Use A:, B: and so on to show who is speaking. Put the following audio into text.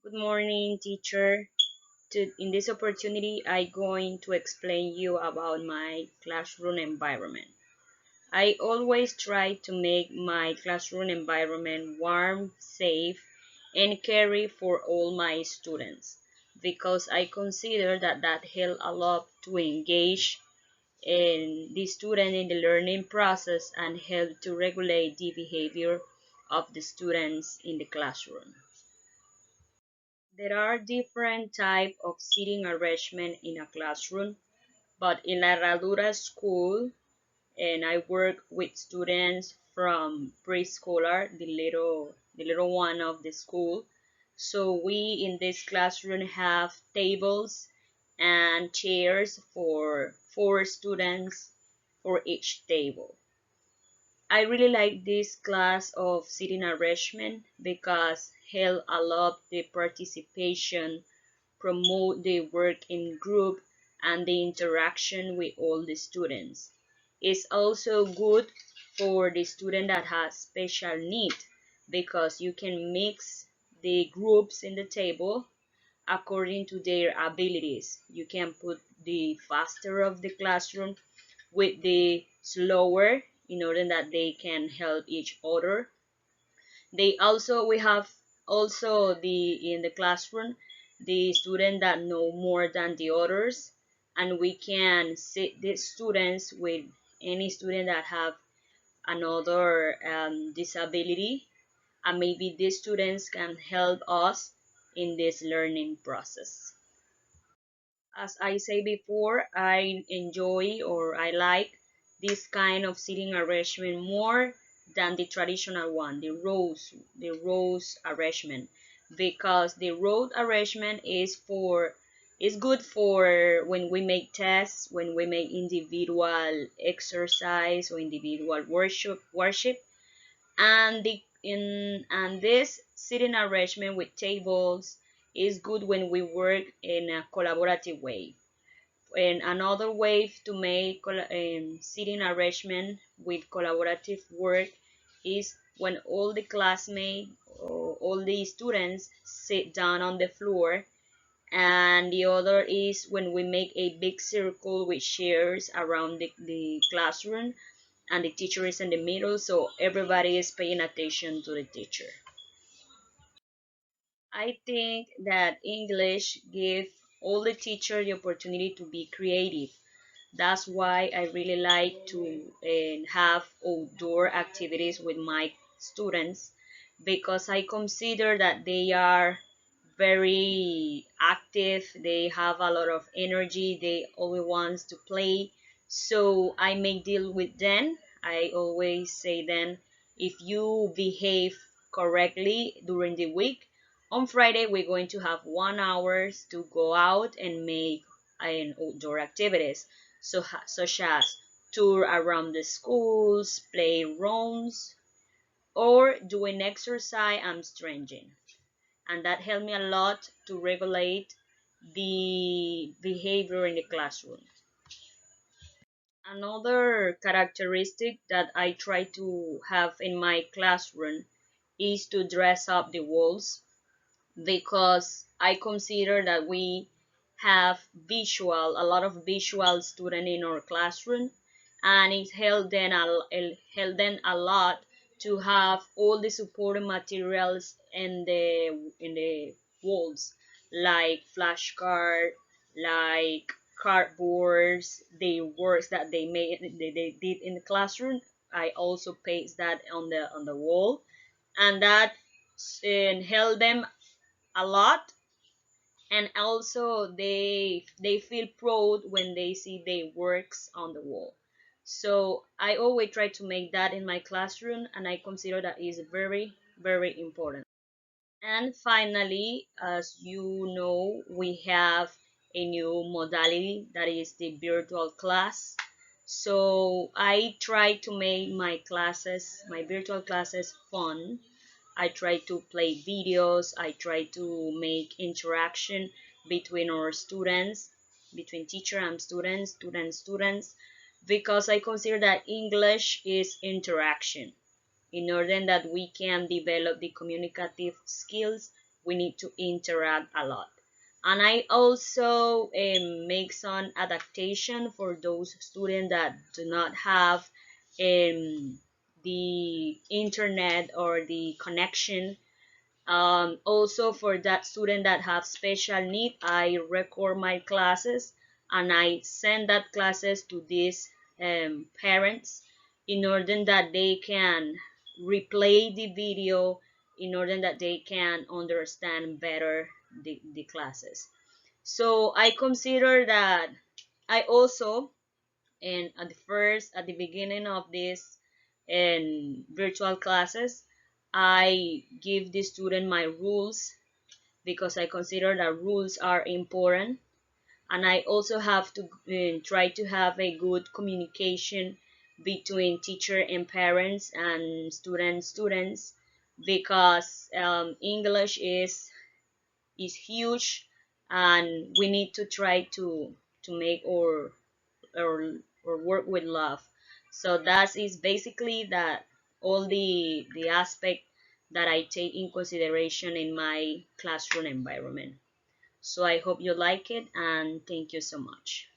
A: Good morning, teacher. In this opportunity, I'm going to explain you about my classroom environment. I always try to make my classroom environment warm, safe, and caring for all my students because I consider that helps a lot to engage in the student in the learning process and help to regulate the behavior of the students in the classroom. There are different types of seating arrangement in a classroom, but in La Herradura school, and I work with students from preschooler, the little one of the school. So we in this classroom have tables and chairs for four students for each table. I really like this class of sitting arrangement because help a lot the participation, promote the work in group and the interaction with all the students. It's also good for the student that has special need because you can mix the groups in the table according to their abilities. You can put the faster of the classroom with the slower in order that they can help each other. We have also the in the classroom the student that know more than the others, and we can sit the students with any student that have another disability, and maybe these students can help us in this learning process. As I say before, I enjoy or I like this kind of seating arrangement more than the traditional one, the rows arrangement, because the row arrangement is good for when we make tests, when we make individual exercise or individual worship, and this sitting arrangement with tables is good when we work in a collaborative way. And another way to make sitting arrangement with collaborative work is when all the classmates or all the students sit down on the floor, and the other is when we make a big circle with chairs around the classroom, and the teacher is in the middle, so everybody is paying attention to the teacher. I think that English gives all the teacher the opportunity to be creative. That's why I really like to have outdoor activities with my students, because I consider that they are very active, they have a lot of energy, they always want to play. So I make deal with them. I always say then, if you behave correctly during the week, on Friday we're going to have 1 hour to go out and make outdoor activities, such as tour around the schools, play rounds, or doing exercise and stretching. And that helped me a lot to regulate the behavior in the classroom. Another characteristic that I try to have in my classroom is to dress up the walls, because I consider that we have a lot of visual student in our classroom, and it helped them a lot to have all the supporting materials in the walls, like flashcard, like cardboards, the works that they did in the classroom. I also paste that on the wall, and that helped them a lot. And also they feel proud when they see their works on the wall. So I always try to make that in my classroom, and I consider that is very, very important. And finally, as you know, we have a new modality that is the virtual class. So I try to make my virtual classes fun. I try to play videos. I try to make interaction between our students, between teacher and students, because I consider that English is interaction. In order that we can develop the communicative skills, we need to interact a lot. And I also make some adaptation for those students that do not have the internet or the connection. Also, for that student that have special need, I record my classes and I send that classes to these parents in order that they can replay the video, in order that they can understand better the classes. So I consider that I also, and at the beginning of this virtual classes, I give the student my rules, because I consider that rules are important. And I also have to try to have a good communication between teacher and parents and students, because English is huge, and we need to try to make or work with love. So that is basically that, all the aspect that I take in consideration in my classroom environment. So I hope you like it, and thank you so much.